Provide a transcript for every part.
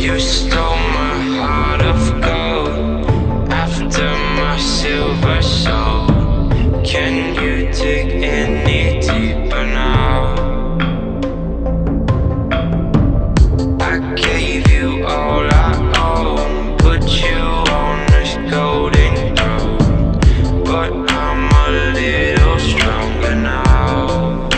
You stole my heart of gold after my silver soul. Can you dig any deeper now? I gave you all I own, put you on this golden throne, but I'm a little stronger now.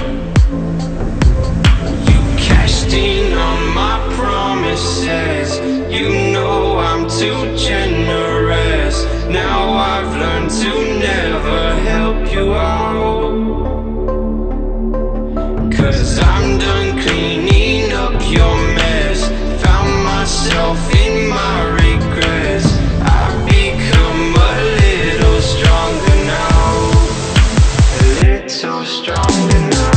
You cashed in on my promises, you know I'm too generous. Now I've learned to never help you out, 'cause I'm done cleaning up your mess. Found myself in my regrets. I've become a little stronger now, a little stronger now.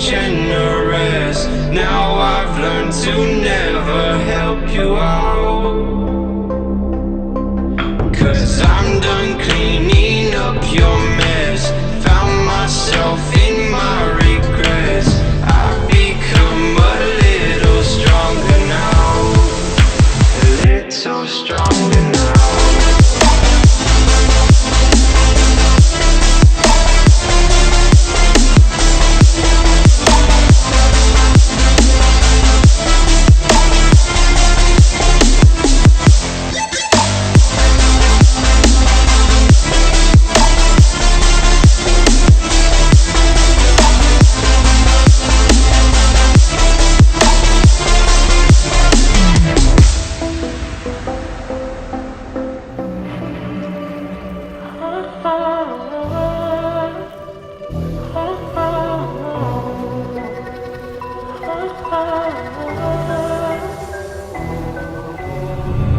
generous. Now I've learned to never help you out, 'cause I'm done cleaning up your mess. Found myself in my regrets. I've become a little stronger now, a little stronger now.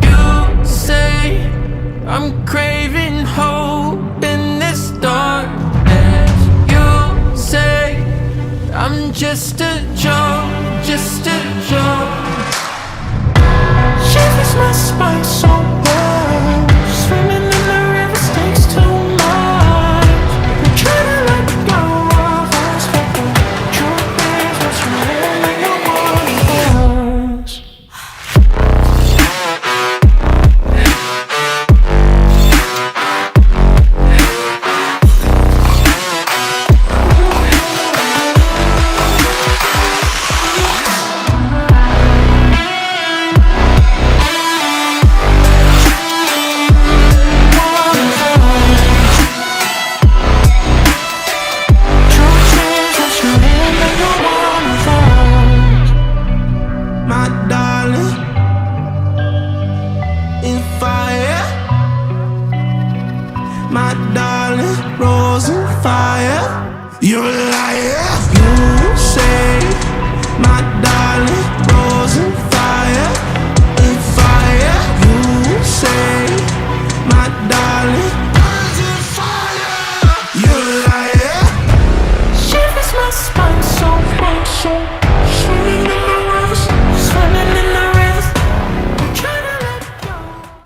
You say I'm craving hope in this darkness. You say I'm just a joke, just a joke. Shivers my spine so well. Swimming in the river takes too much. I'm trying to let go of us, but the truth is what's really your one of us. My darling, in fire. My darling, rose in fire. You're a liar. You say, my darling, rose in fire. In fire. You say, my darling, rose in fire. You're a liar. Shivers my spine so